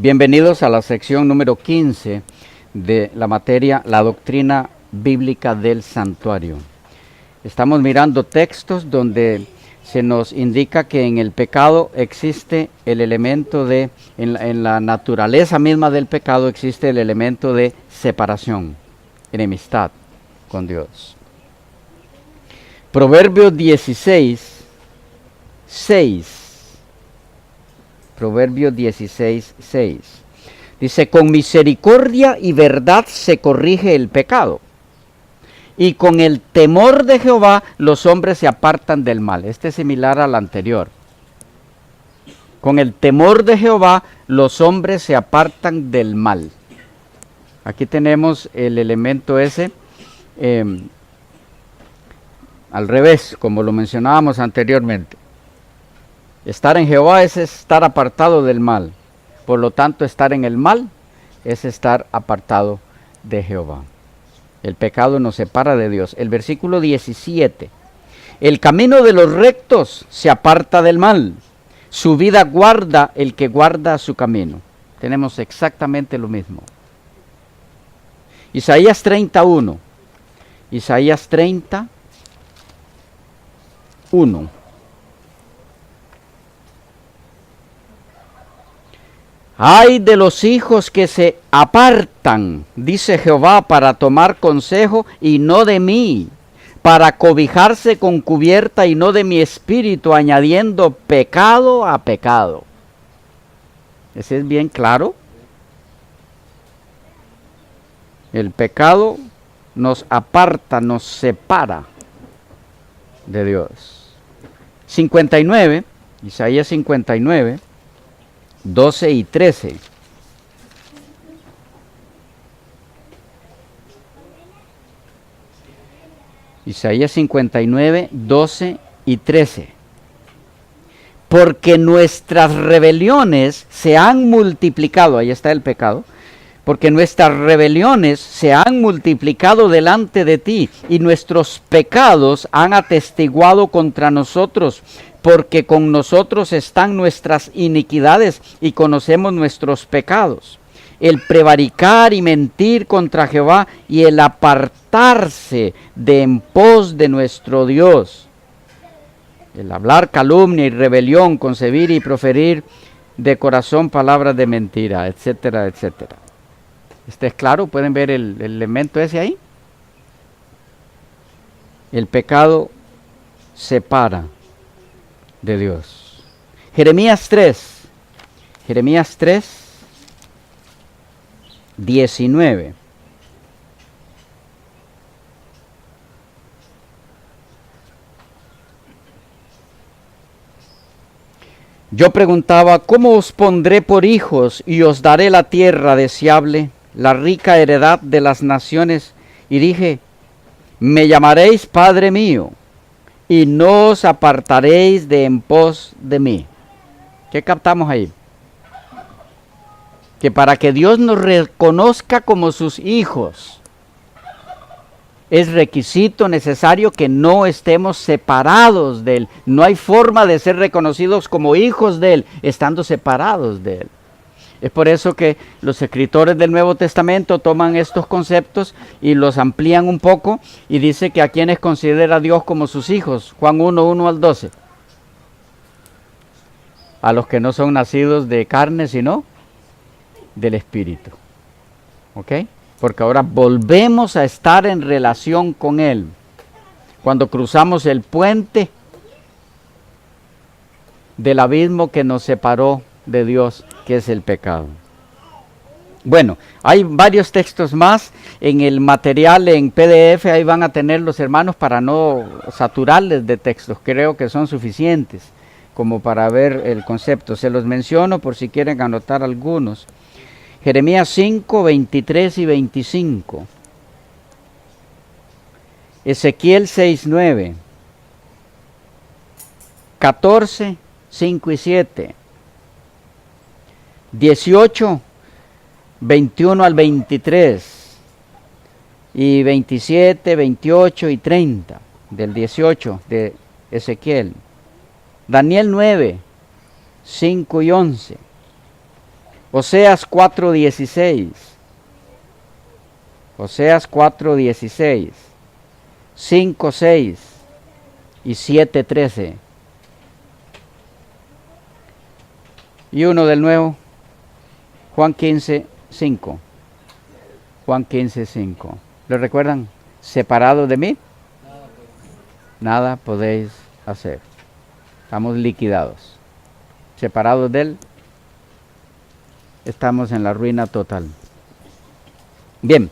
Bienvenidos a la sección número 15 de la materia La doctrina bíblica del santuario. Estamos mirando textos donde se nos indica que en el pecado existe el elemento de, en la naturaleza misma del pecado existe el elemento de separación, enemistad con Dios. Proverbios 16, 6. Proverbios 16, 6. Dice, con misericordia y verdad se corrige el pecado, y con el temor de Jehová los hombres se apartan del mal. Este es similar al anterior. Con el temor de Jehová los hombres se apartan del mal. Aquí tenemos el elemento ese al revés, como lo mencionábamos anteriormente. Estar en Jehová es estar apartado del mal. Por lo tanto, estar en el mal es estar apartado de Jehová. El pecado nos separa de Dios. El versículo 17. El camino de los rectos se aparta del mal. Su vida guarda el que guarda su camino. Tenemos exactamente lo mismo. Isaías 31. Isaías 31. Ay de los hijos que se apartan, dice Jehová, para tomar consejo y no de mí, para cobijarse con cubierta y no de mi espíritu, añadiendo pecado a pecado. ¿Ese es bien claro? El pecado nos aparta, nos separa de Dios. 59, Isaías 59. 12 y 13. Isaías 59, 12 y 13. Porque nuestras rebeliones se han multiplicado, ahí está el pecado, porque nuestras rebeliones se han multiplicado delante de ti y nuestros pecados han atestiguado contra nosotros. Porque con nosotros están nuestras iniquidades y conocemos nuestros pecados. El prevaricar y mentir contra Jehová y el apartarse de en pos de nuestro Dios. El hablar calumnia y rebelión, concebir y proferir de corazón palabras de mentira, etcétera, etcétera. ¿Este es claro? ¿Pueden ver el elemento ese ahí? El pecado separa de Dios. Jeremías 3, 19. Yo preguntaba, ¿cómo os pondré por hijos y os daré la tierra deseable, la rica heredad de las naciones? Y dije, me llamaréis Padre mío, y no os apartaréis de en pos de mí. ¿Qué captamos ahí? Que para que Dios nos reconozca como sus hijos, es requisito necesario que no estemos separados de Él. No hay forma de ser reconocidos como hijos de Él, estando separados de Él. Es por eso que los escritores del Nuevo Testamento toman estos conceptos y los amplían un poco y dice que a quienes considera Dios como sus hijos. Juan 1, 1 al 12. A los que no son nacidos de carne, sino del Espíritu. ¿Ok? Porque ahora volvemos a estar en relación con Él. Cuando cruzamos el puente del abismo que nos separó de Dios, que es el pecado. Bueno, hay varios textos más en el material en PDF, ahí van a tener los hermanos para no saturarles de textos, creo que son suficientes como para ver el concepto. Se los menciono por si quieren anotar algunos. Jeremías 5, 23 y 25. Ezequiel 6, 9. 14, 5 y 7. 18, 21 al 23 y 27, 28 y 30 del 18 de Ezequiel. Daniel 9, 5 y 11. Oseas 4:16. Oseas 4:16. 5:6 y 7:13. Y uno del nuevo, Juan 15:5. Juan 15:5. ¿Lo recuerdan? Separado de mí, nada podéis hacer. Estamos liquidados. Separados de Él, estamos en la ruina total. Bien,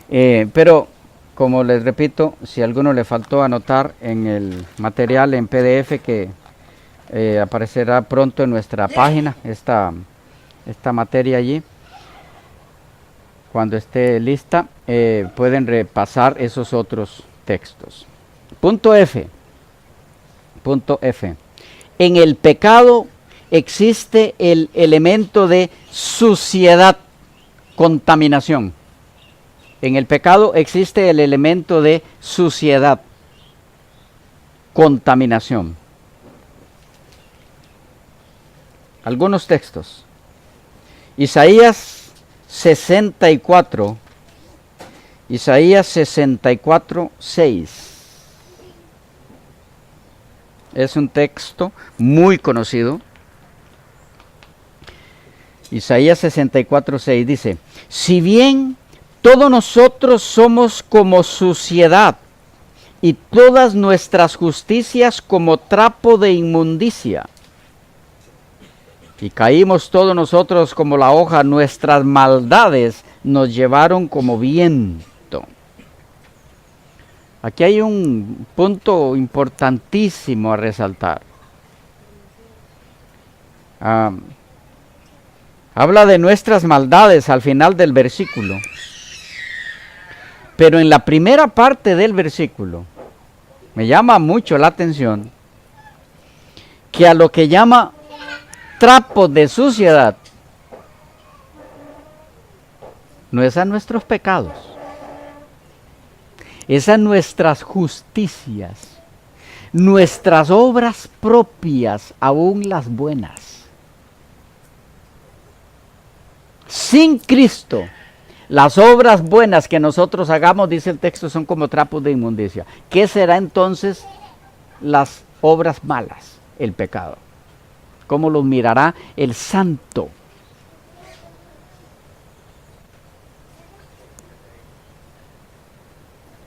pero como les repito, si a alguno le faltó anotar en el material en PDF que aparecerá pronto en nuestra página, esta materia allí, cuando esté lista, pueden repasar esos otros textos. Punto F. Punto F. En el pecado existe el elemento de suciedad, contaminación. En el pecado existe el elemento de suciedad, contaminación. Algunos textos. Isaías 64, Isaías 64:6. Es un texto muy conocido. Isaías 64:6 dice: si bien todos nosotros somos como suciedad, y todas nuestras justicias como trapo de inmundicia, y caímos todos nosotros como la hoja, nuestras maldades nos llevaron como viento. Aquí hay un punto importantísimo a resaltar. Habla de nuestras maldades al final del versículo. Pero en la primera parte del versículo me llama mucho la atención que a lo que llama trapos de suciedad no es a nuestros pecados, es a nuestras justicias, nuestras obras propias, aún las buenas. Sin Cristo, las obras buenas que nosotros hagamos, dice el texto, son como trapos de inmundicia. ¿Qué será entonces las obras malas? El pecado. ¿Cómo los mirará el santo?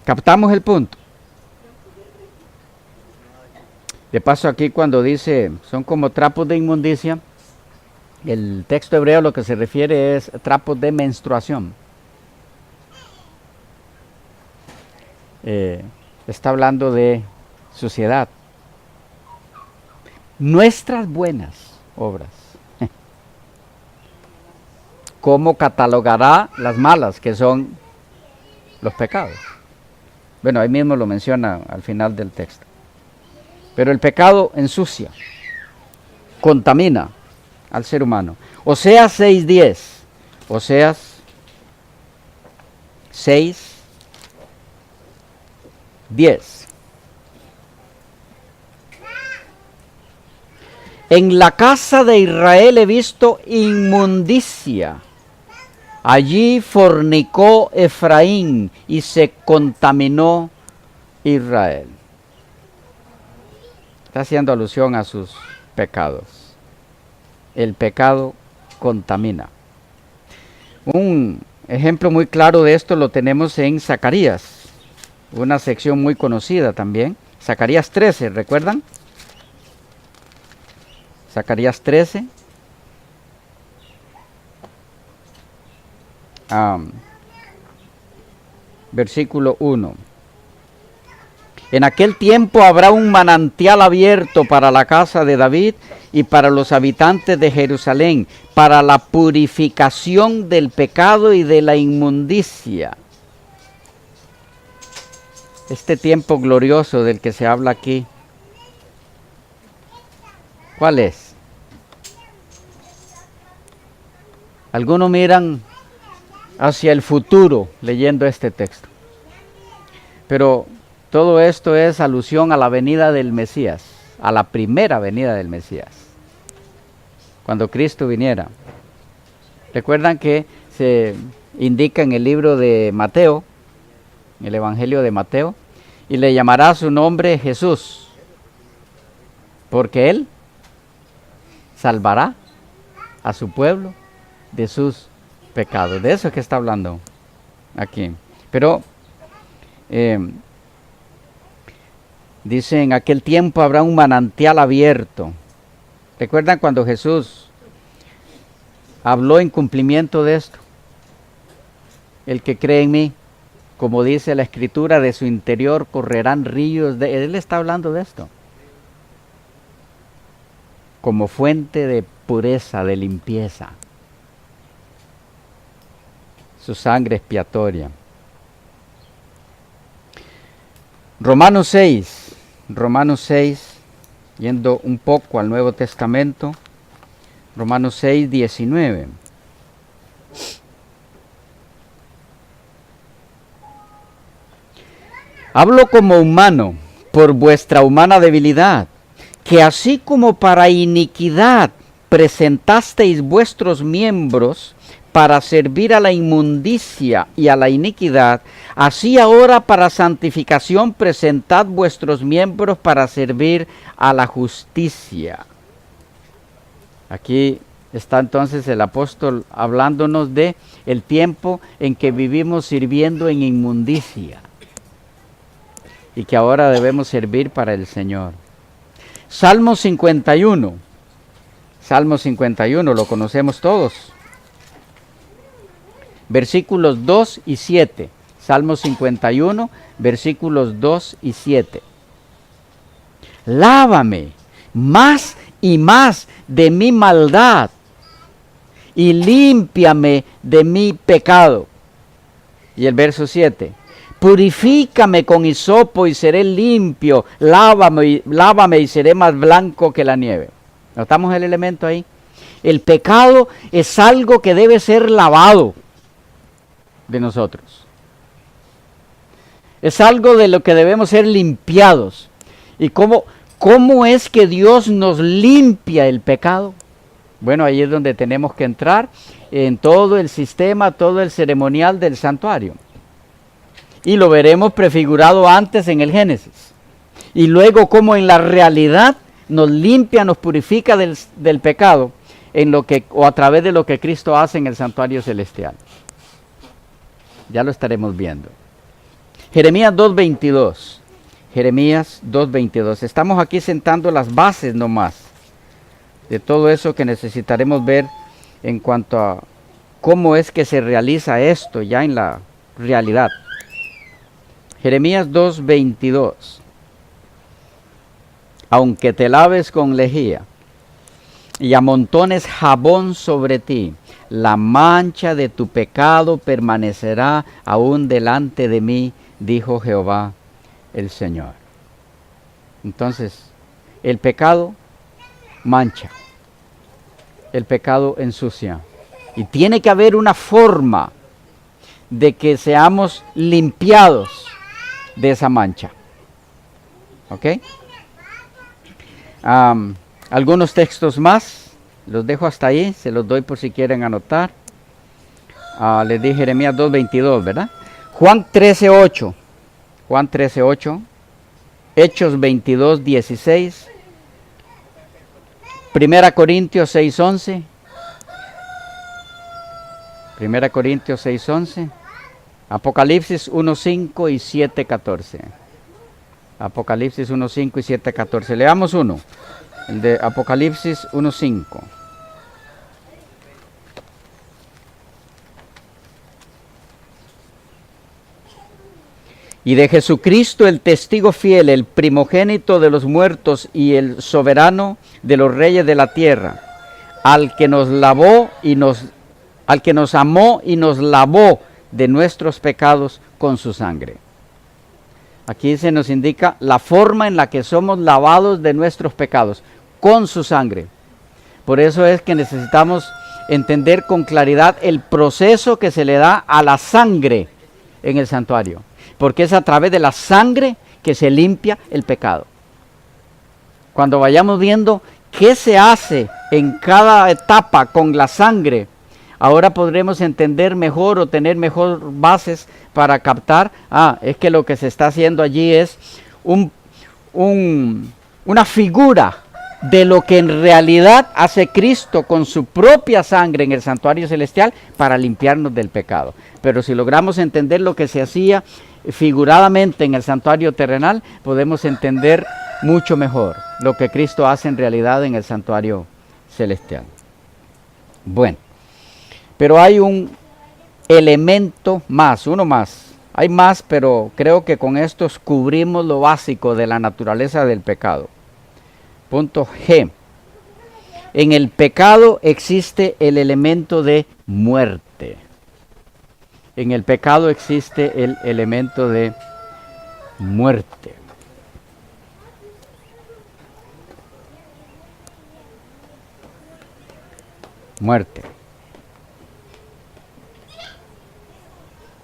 ¿Captamos el punto? De paso, aquí cuando dice son como trapos de inmundicia, el texto hebreo lo que se refiere es trapos de menstruación. Está hablando de suciedad. Nuestras buenas obras. ¿Cómo catalogará las malas, que son los pecados? Bueno, ahí mismo lo menciona al final del texto. Pero el pecado ensucia, contamina al ser humano. Oseas 6:10. Oseas 6:10. En la casa de Israel he visto inmundicia. Allí fornicó Efraín y se contaminó Israel. Está haciendo alusión a sus pecados. El pecado contamina. Un ejemplo muy claro de esto lo tenemos en Zacarías, una sección muy conocida también. Zacarías 13, ¿recuerdan? Zacarías 13. Versículo 1. En aquel tiempo habrá un manantial abierto para la casa de David y para los habitantes de Jerusalén, para la purificación del pecado y de la inmundicia. Este tiempo glorioso del que se habla aquí, ¿cuál es? Algunos miran hacia el futuro leyendo este texto, pero todo esto es alusión a la venida del Mesías, a la primera venida del Mesías, cuando Cristo viniera. Recuerdan que se indica en el libro de Mateo, el Evangelio de Mateo, y le llamará su nombre Jesús, porque Él salvará a su pueblo de sus pecados. De eso es que está hablando aquí. Pero dice, en aquel tiempo habrá un manantial abierto. ¿Recuerdan cuando Jesús habló en cumplimiento de esto? El que cree en mí, como dice la Escritura, de su interior correrán ríos de... Él está hablando de esto. Como fuente de pureza, de limpieza. Su sangre expiatoria. Romanos 6, yendo un poco al Nuevo Testamento, Romanos 6, 19. Hablo como humano por vuestra humana debilidad, que así como para iniquidad presentasteis vuestros miembros para servir a la inmundicia y a la iniquidad, así ahora para santificación presentad vuestros miembros para servir a la justicia. Aquí está entonces el apóstol hablándonos de el tiempo en que vivimos sirviendo en inmundicia y que ahora debemos servir para el Señor. Salmo 51, lo conocemos todos. Versículos 2 y 7. Salmo 51, versículos 2 y 7. Lávame más y más de mi maldad y límpiame de mi pecado. Y el verso 7. Purifícame con hisopo y seré limpio. Lávame y seré más blanco que la nieve. ¿Notamos el elemento ahí? El pecado es algo que debe ser lavado de nosotros. Es algo de lo que debemos ser limpiados. ¿Y cómo es que Dios nos limpia el pecado? Bueno, ahí es donde tenemos que entrar en todo el sistema, todo el ceremonial del santuario. Y lo veremos prefigurado antes en el Génesis. Y luego cómo en la realidad nos limpia, nos purifica del pecado o a través de lo que Cristo hace en el santuario celestial. Ya lo estaremos viendo. Jeremías 2:22. Jeremías 2:22. Estamos aquí sentando las bases nomás de todo eso que necesitaremos ver en cuanto a cómo es que se realiza esto ya en la realidad. Jeremías 2:22. Aunque te laves con lejía y amontones jabón sobre ti, la mancha de tu pecado permanecerá aún delante de mí, dijo Jehová el Señor. Entonces, el pecado mancha, el pecado ensucia. Y tiene que haber una forma de que seamos limpiados de esa mancha. ¿Ok? Algunos textos más. Los dejo hasta ahí, se los doy por si quieren anotar. Les di Jeremías 2:22, ¿verdad? Juan 13:8. Hechos 22:16. 1 Corintios 6:11. 1 Corintios 6:11. Apocalipsis 1:5 y 7:14. Apocalipsis 1:5 y 7:14. Leamos uno. El de Apocalipsis 1:5. Y de Jesucristo el testigo fiel, el primogénito de los muertos y el soberano de los reyes de la tierra, al que nos amó y nos lavó de nuestros pecados con su sangre. Aquí se nos indica la forma en la que somos lavados de nuestros pecados, con su sangre. Por eso es que necesitamos entender con claridad el proceso que se le da a la sangre en el santuario. Porque es a través de la sangre que se limpia el pecado. Cuando vayamos viendo qué se hace en cada etapa con la sangre, ahora podremos entender mejor o tener mejor bases para captar, es que lo que se está haciendo allí es una figura de lo que en realidad hace Cristo con su propia sangre en el santuario celestial para limpiarnos del pecado. Pero si logramos entender lo que se hacía figuradamente en el santuario terrenal, podemos entender mucho mejor lo que Cristo hace en realidad en el santuario celestial. Bueno, pero hay un elemento más, uno más. Hay más, pero creo que con estos cubrimos lo básico de la naturaleza del pecado. Punto G. En el pecado existe el elemento de muerte. En el pecado existe el elemento de muerte. Muerte.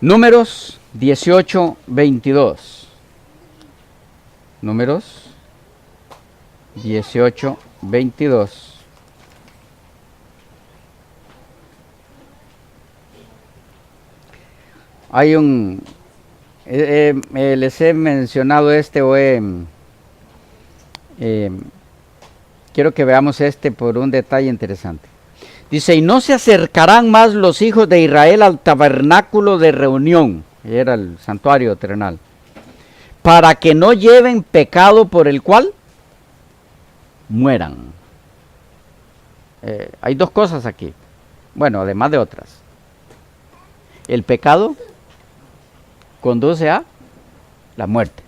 Números 18:22. Números 18:22. Hay les he mencionado quiero que veamos por un detalle interesante. Dice, y no se acercarán más los hijos de Israel al tabernáculo de reunión, era el santuario terrenal, para que no lleven pecado por el cual mueran. Hay dos cosas aquí, bueno, además de otras. El pecado conduce a la muerte.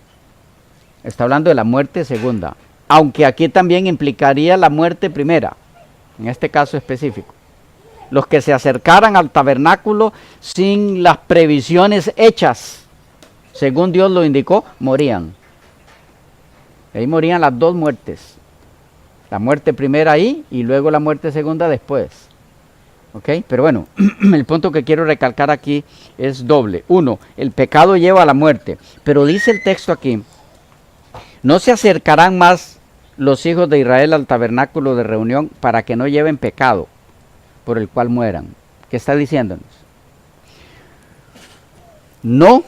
Está hablando de la muerte segunda, aunque aquí también implicaría la muerte primera, en este caso específico. Los que se acercaran al tabernáculo sin las previsiones hechas, según Dios lo indicó, morían. Ahí morían las dos muertes. La muerte primera ahí y luego la muerte segunda después. ¿Ok? Pero bueno, el punto que quiero recalcar aquí es doble. Uno, el pecado lleva a la muerte. Pero dice el texto aquí, no se acercarán más los hijos de Israel al tabernáculo de reunión para que no lleven pecado por el cual mueran. ¿Qué está diciéndonos? No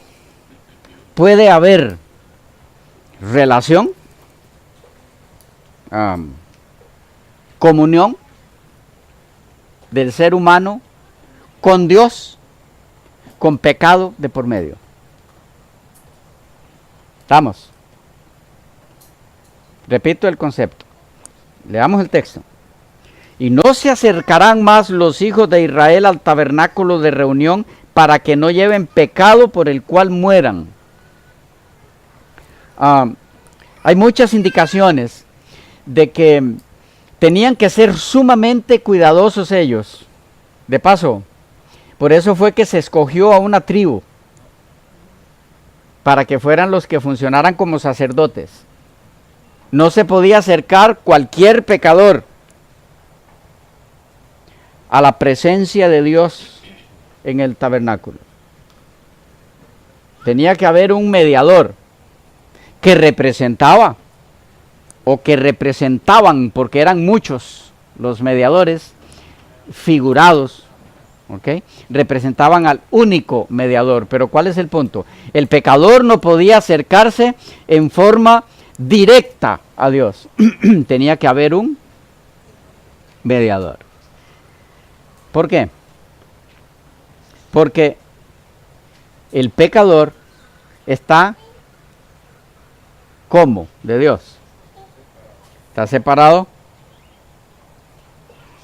puede haber relación, comunión del ser humano con Dios, con pecado de por medio. ¿Estamos? Repito el concepto. Leamos el texto. Y no se acercarán más los hijos de Israel al tabernáculo de reunión para que no lleven pecado por el cual mueran. Hay muchas indicaciones de que tenían que ser sumamente cuidadosos ellos. De paso, por eso fue que se escogió a una tribu para que fueran los que funcionaran como sacerdotes. No se podía acercar cualquier pecador a la presencia de Dios en el tabernáculo. Tenía que haber un mediador que representaba o que representaban, porque eran muchos los mediadores figurados, ¿ok? Representaban al único mediador. Pero ¿cuál es el punto? El pecador no podía acercarse en forma directa a Dios. Tenía que haber un mediador. ¿Por qué? Porque el pecador está ¿cómo? De Dios. Está separado.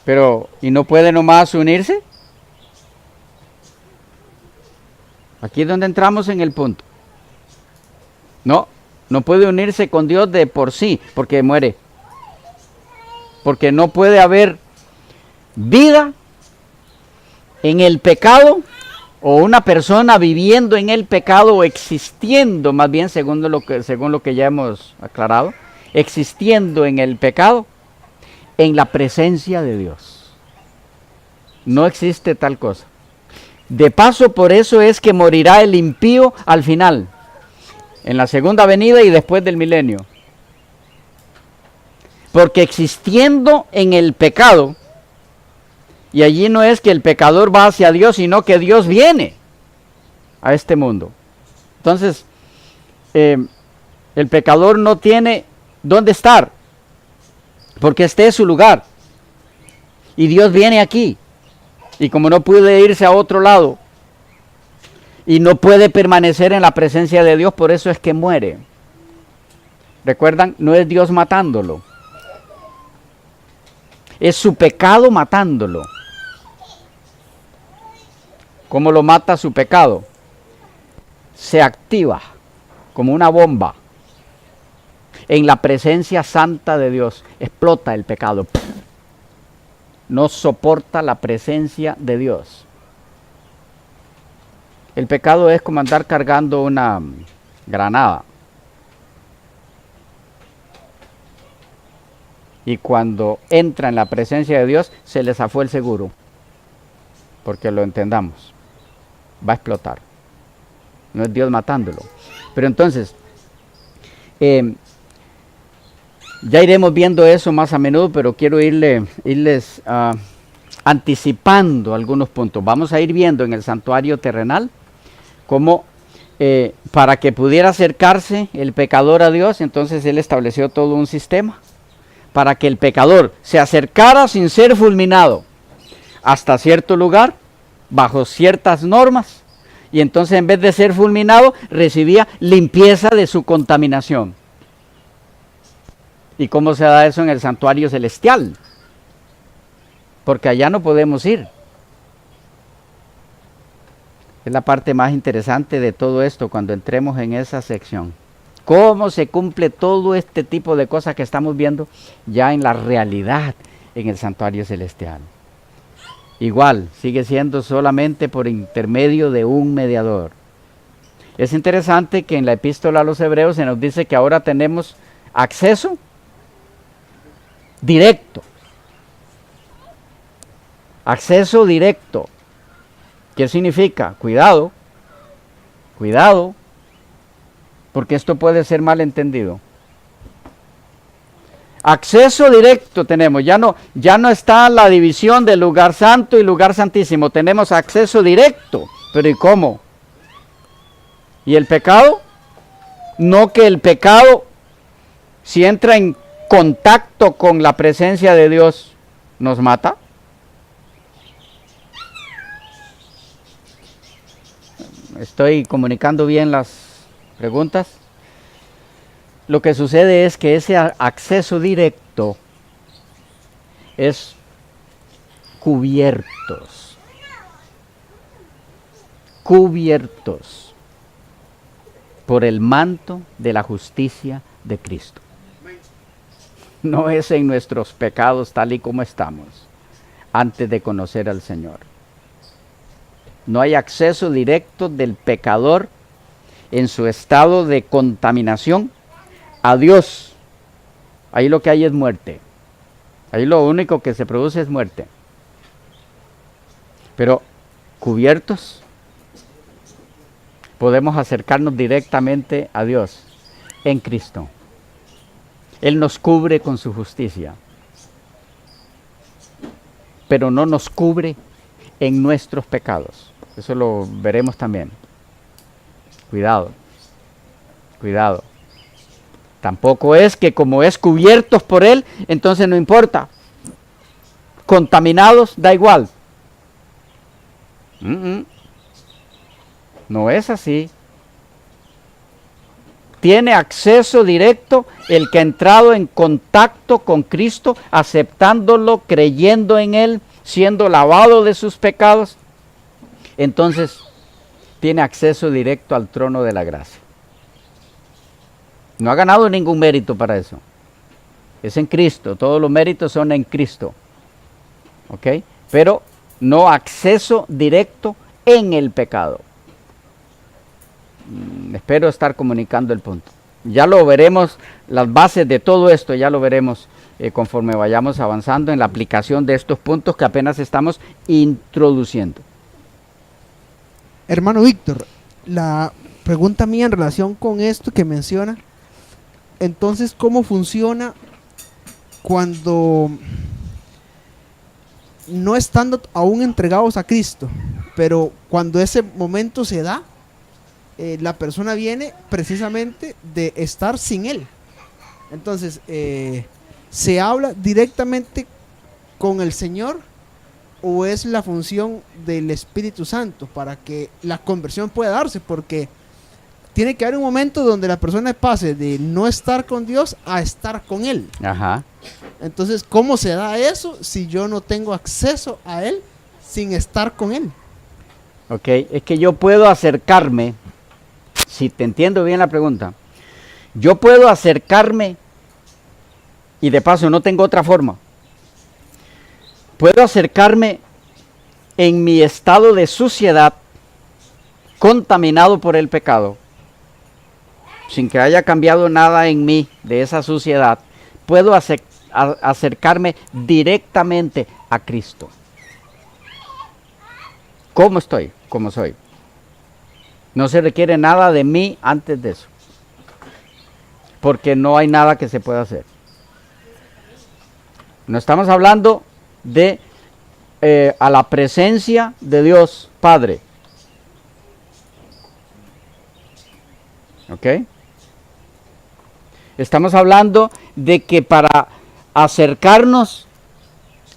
Pero, ¿y no puede nomás unirse? Aquí es donde entramos en el punto. No puede unirse con Dios de por sí, porque muere. Porque no puede haber vida en el pecado, o una persona viviendo en el pecado, o existiendo, más bien según lo que ya hemos aclarado, existiendo en el pecado, en la presencia de Dios. No existe tal cosa. De paso, por eso es que morirá el impío al final, en la segunda venida y después del milenio. Porque existiendo en el pecado, Y allí no es que el pecador va hacia Dios, sino que Dios viene a este mundo. Entonces, el pecador no tiene dónde estar, porque este es su lugar. Y Dios viene aquí. Y como no puede irse a otro lado, y no puede permanecer en la presencia de Dios, por eso es que muere. ¿Recuerdan? No es Dios matándolo. Es su pecado matándolo. ¿Cómo lo mata su pecado? Se activa como una bomba en la presencia santa de Dios. Explota el pecado. No soporta la presencia de Dios. El pecado es como andar cargando una granada. Y cuando entra en la presencia de Dios, se le zafó el seguro. Porque lo entendamos. Va a explotar. No es Dios matándolo. Pero entonces, ya iremos viendo eso más a menudo, pero quiero irles anticipando algunos puntos. Vamos a ir viendo en el santuario terrenal cómo para que pudiera acercarse el pecador a Dios, entonces Él estableció todo un sistema para que el pecador se acercara sin ser fulminado hasta cierto lugar, bajo ciertas normas, y entonces en vez de ser fulminado, recibía limpieza de su contaminación. ¿Y cómo se da eso en el santuario celestial? Porque allá no podemos ir. Es la parte más interesante de todo esto cuando entremos en esa sección. ¿Cómo se cumple todo este tipo de cosas que estamos viendo ya en la realidad en el santuario celestial? Igual, sigue siendo solamente por intermedio de un mediador. Es interesante que en la epístola a los Hebreos se nos dice que ahora tenemos acceso directo. Acceso directo. ¿Qué significa? Cuidado, cuidado, porque esto puede ser mal entendido. Acceso directo tenemos, ya no está la división del lugar santo y lugar santísimo, tenemos acceso directo. ¿Pero y cómo? ¿Y el pecado? No, que el pecado, si entra en contacto con la presencia de Dios, nos mata. ¿Estoy comunicando bien las preguntas? Lo que sucede es que ese acceso directo es cubiertos por el manto de la justicia de Cristo. No es en nuestros pecados tal y como estamos antes de conocer al Señor. No hay acceso directo del pecador en su estado de contaminación a Dios. Ahí lo que hay es muerte. Ahí lo único que se produce es muerte. Pero cubiertos, podemos acercarnos directamente a Dios en Cristo. Él nos cubre con su justicia, pero no nos cubre en nuestros pecados. Eso lo veremos también. Cuidado, cuidado. Tampoco es que como es cubiertos por Él, entonces no importa. Contaminados, da igual. No es así. Tiene acceso directo el que ha entrado en contacto con Cristo, aceptándolo, creyendo en Él, siendo lavado de sus pecados. Entonces, tiene acceso directo al trono de la gracia. No ha ganado ningún mérito para eso. Es en Cristo, todos los méritos son en Cristo. ¿Ok? Pero no acceso directo en el pecado. Espero estar comunicando el punto. Ya lo veremos, las bases de todo esto, ya lo veremos conforme vayamos avanzando en la aplicación de estos puntos que apenas estamos introduciendo. Hermano Víctor, la pregunta mía en relación con esto que menciona, entonces, ¿cómo funciona cuando no estando aún entregados a Cristo, pero cuando ese momento se da, la persona viene precisamente de estar sin Él. Entonces, ¿se habla directamente con el Señor o es la función del Espíritu Santo para que la conversión pueda darse? Porque tiene que haber un momento donde la persona pase de no estar con Dios a estar con Él. Ajá. Entonces, ¿cómo se da eso si yo no tengo acceso a Él sin estar con Él? Ok, es que yo puedo acercarme, si te entiendo bien la pregunta, yo puedo acercarme y de paso no tengo otra forma. Puedo acercarme en mi estado de suciedad, contaminado por el pecado, sin que haya cambiado nada en mí de esa suciedad. Puedo acercarme directamente a Cristo. ¿Cómo estoy? Como soy. No se requiere nada de mí antes de eso, porque no hay nada que se pueda hacer. No estamos hablando de a la presencia de Dios Padre. ¿Ok? Estamos hablando de que para acercarnos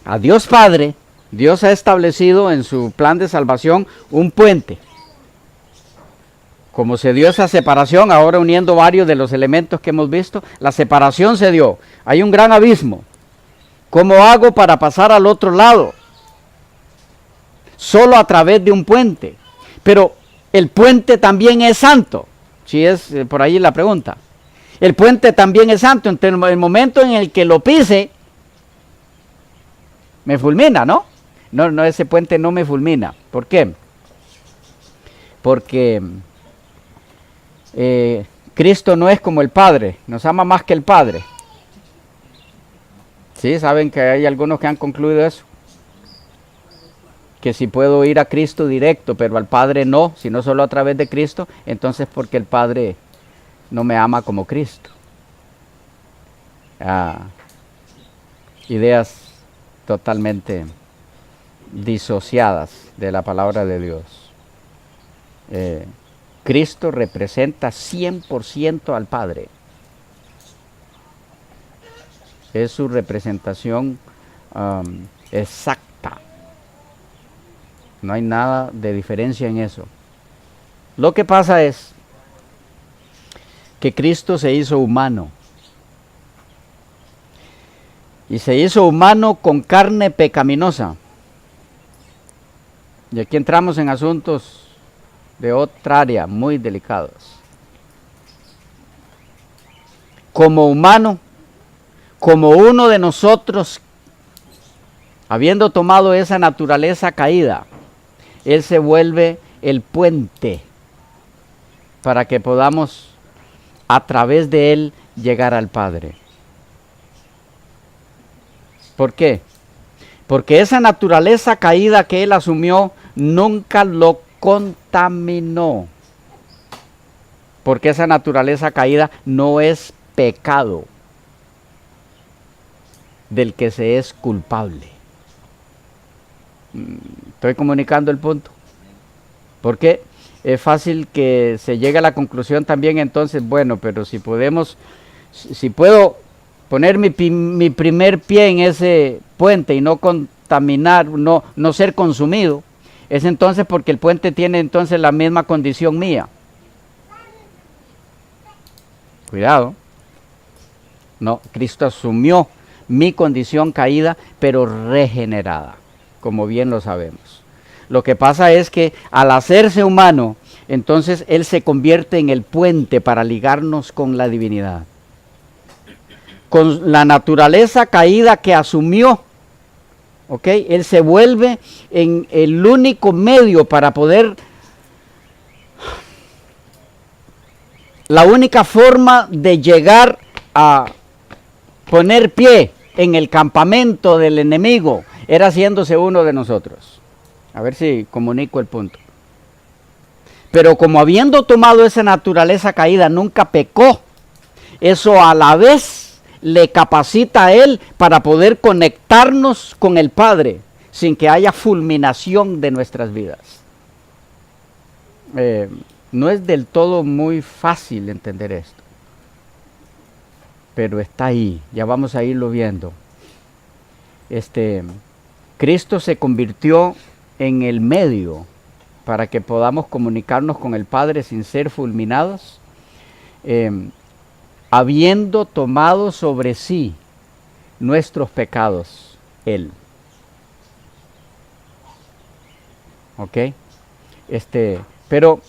a Dios Padre, Dios ha establecido en su plan de salvación un puente. Como se dio esa separación, ahora uniendo varios de los elementos que hemos visto, la separación se dio. Hay un gran abismo. ¿Cómo hago para pasar al otro lado? Solo a través de un puente. Pero el puente también es santo. Si es por ahí la pregunta. El puente también es santo. Entonces, el momento en el que lo pise, me fulmina, ¿no? No, ese puente no me fulmina. ¿Por qué? Porque Cristo no es como el Padre. Nos ama más que el Padre. Sí, saben que hay algunos que han concluido eso. Que si puedo ir a Cristo directo, pero al Padre no, sino solo a través de Cristo, entonces porque el Padre no me ama como Cristo. Ideas totalmente disociadas de la palabra de Dios. Cristo representa 100% al Padre. Es su representación exacta. No hay nada de diferencia en eso. Lo que pasa es que Cristo se hizo humano. Y se hizo humano con carne pecaminosa. Y aquí entramos en asuntos de otra área muy delicados. Como humano, como uno de nosotros, habiendo tomado esa naturaleza caída, Él se vuelve el puente para que podamos a través de Él llegar al Padre. ¿Por qué? Porque esa naturaleza caída que Él asumió nunca lo contaminó. Porque esa naturaleza caída no es pecado del que se es culpable. Estoy comunicando el punto. Porque es fácil que se llegue a la conclusión también entonces, bueno, pero si puedo poner mi primer pie en ese puente y no contaminar, no ser consumido, es entonces porque el puente tiene entonces la misma condición mía. Cuidado. No, Cristo asumió mi condición caída, pero regenerada, como bien lo sabemos. Lo que pasa es que al hacerse humano, entonces Él se convierte en el puente para ligarnos con la divinidad. Con la naturaleza caída que asumió, ¿ok? Él se vuelve en el único medio para poder, la única forma de llegar a poner pie en el campamento del enemigo era haciéndose uno de nosotros. A ver si comunico el punto. Pero como habiendo tomado esa naturaleza caída nunca pecó, eso a la vez le capacita a Él para poder conectarnos con el Padre sin que haya fulminación de nuestras vidas. No es del todo muy fácil entender esto, pero está ahí, ya vamos a irlo viendo. Cristo se convirtió en el medio para que podamos comunicarnos con el Padre sin ser fulminados, habiendo tomado sobre sí nuestros pecados, Él. ¿Ok? Pero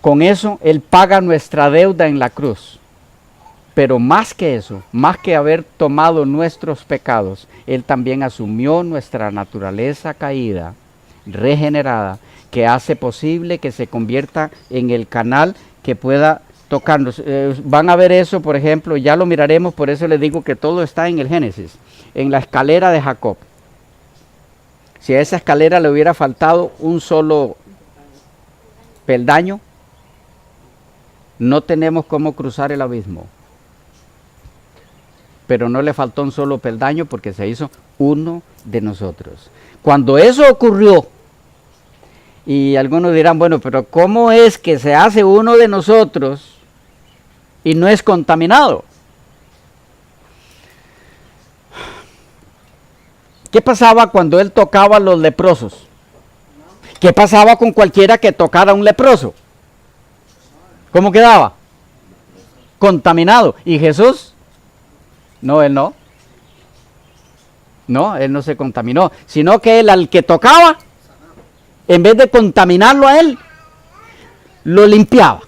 con eso Él paga nuestra deuda en la cruz. Pero más que eso, más que haber tomado nuestros pecados, Él también asumió nuestra naturaleza caída, regenerada, que hace posible que se convierta en el canal que pueda tocarnos. Van a ver eso, por ejemplo, ya lo miraremos, por eso les digo que todo está en el Génesis, en la escalera de Jacob. Si a esa escalera le hubiera faltado un solo peldaño, no tenemos cómo cruzar el abismo. Pero no le faltó un solo peldaño porque se hizo uno de nosotros. Cuando eso ocurrió, y algunos dirán, bueno, pero ¿cómo es que se hace uno de nosotros y no es contaminado? ¿Qué pasaba cuando Él tocaba a los leprosos? ¿Qué pasaba con cualquiera que tocara a un leproso? ¿Cómo quedaba? Contaminado. ¿Y Jesús? No, Él no. No, Él no se contaminó, sino que Él al que tocaba, en vez de contaminarlo a Él, lo limpiaba.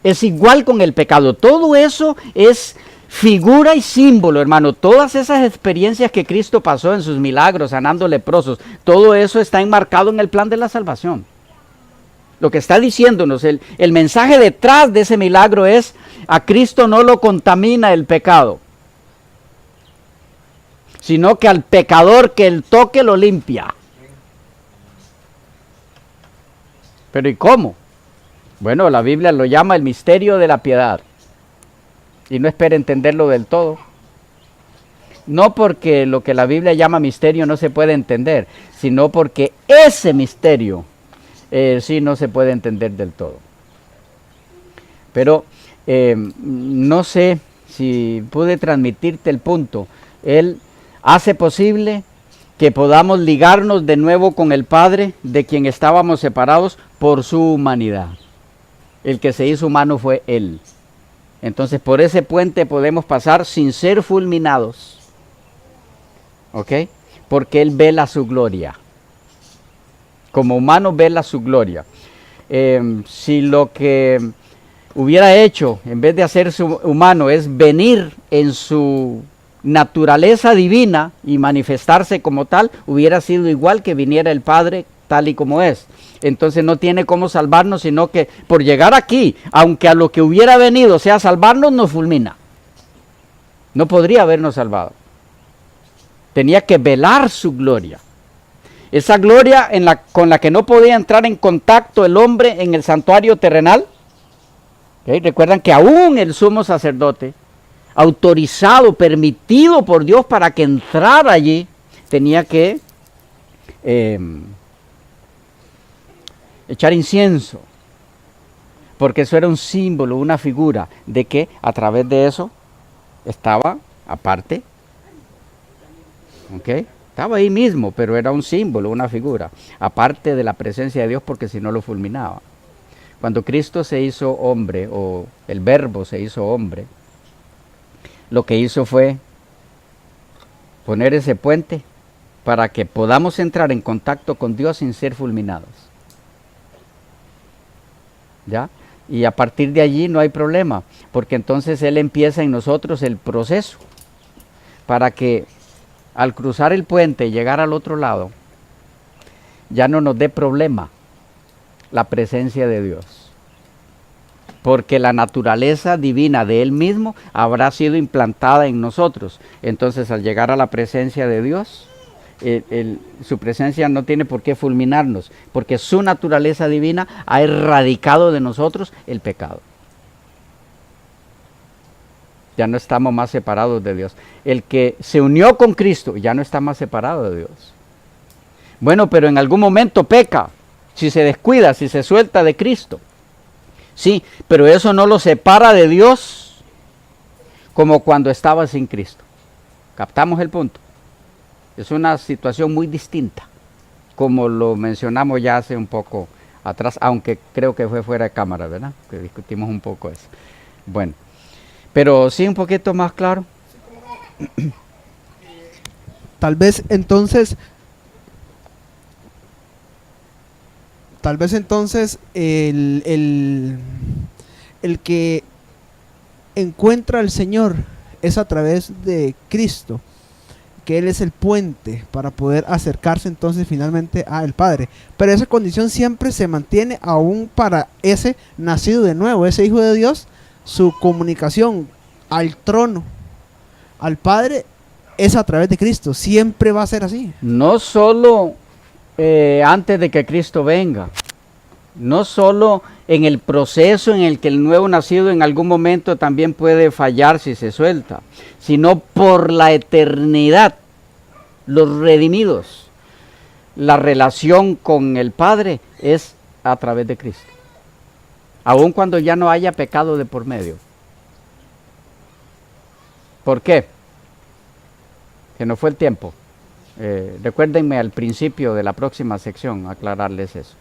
Es igual con el pecado. Todo eso es figura y símbolo, hermano. Todas esas experiencias que Cristo pasó en sus milagros, sanando leprosos, todo eso está enmarcado en el plan de la salvación. Lo que está diciéndonos, el mensaje detrás de ese milagro es, a Cristo no lo contamina el pecado, sino que al pecador que Él toque lo limpia. Pero ¿y cómo? Bueno, la Biblia lo llama el misterio de la piedad. Y no espere entenderlo del todo. No porque lo que la Biblia llama misterio no se puede entender, sino porque ese misterio sí no se puede entender del todo. Pero no sé si pude transmitirte el punto. Él hace posible que podamos ligarnos de nuevo con el Padre, de quien estábamos separados por su humanidad. El que se hizo humano fue Él. Entonces por ese puente podemos pasar sin ser fulminados. ¿Ok? Porque Él vela su gloria. Como humano vela su gloria. Si lo que hubiera hecho, en vez de hacerse humano, es venir en su naturaleza divina y manifestarse como tal, hubiera sido igual que viniera el Padre tal y como es. Entonces no tiene cómo salvarnos, sino que por llegar aquí, aunque a lo que hubiera venido sea salvarnos, nos fulmina. No podría habernos salvado. Tenía que velar su gloria. Esa gloria con la que no podía entrar en contacto el hombre en el santuario terrenal. ¿Okay? Recuerdan que aún el sumo sacerdote, autorizado, permitido por Dios para que entrara allí, tenía que echar incienso, porque eso era un símbolo, una figura de que a través de eso estaba aparte, ¿ok? Estaba ahí mismo, pero era un símbolo, una figura, aparte de la presencia de Dios, porque si no lo fulminaba. Cuando Cristo se hizo hombre, o el Verbo se hizo hombre, lo que hizo fue poner ese puente para que podamos entrar en contacto con Dios sin ser fulminados. ¿Ya? Y a partir de allí no hay problema, porque entonces Él empieza en nosotros el proceso para que al cruzar el puente y llegar al otro lado, ya no nos dé problema la presencia de Dios. Porque la naturaleza divina de Él mismo habrá sido implantada en nosotros. Entonces al llegar a la presencia de Dios, su presencia no tiene por qué fulminarnos, porque su naturaleza divina ha erradicado de nosotros el pecado. Ya no estamos más separados de Dios. El que se unió con Cristo ya no está más separado de Dios. Bueno, pero en algún momento peca, si se descuida, si se suelta de Cristo. Sí, pero eso no lo separa de Dios como cuando estaba sin Cristo. ¿Captamos el punto? Es una situación muy distinta, como lo mencionamos ya hace un poco atrás, aunque creo que fue fuera de cámara, ¿verdad? Que discutimos un poco eso. Bueno, pero sí un poquito más claro. Tal vez entonces el que encuentra al Señor es a través de Cristo, que Él es el puente para poder acercarse entonces finalmente al Padre. Pero esa condición siempre se mantiene aún para ese nacido de nuevo, ese Hijo de Dios. Su comunicación al trono, al Padre, es a través de Cristo. Siempre va a ser así. No solo antes de que Cristo venga, no solo en el proceso en el que el nuevo nacido en algún momento también puede fallar si se suelta, sino por la eternidad, los redimidos. La relación con el Padre es a través de Cristo, aun cuando ya no haya pecado de por medio. ¿Por qué? Que no fue el tiempo. Recuérdenme al principio de la próxima sección aclararles eso.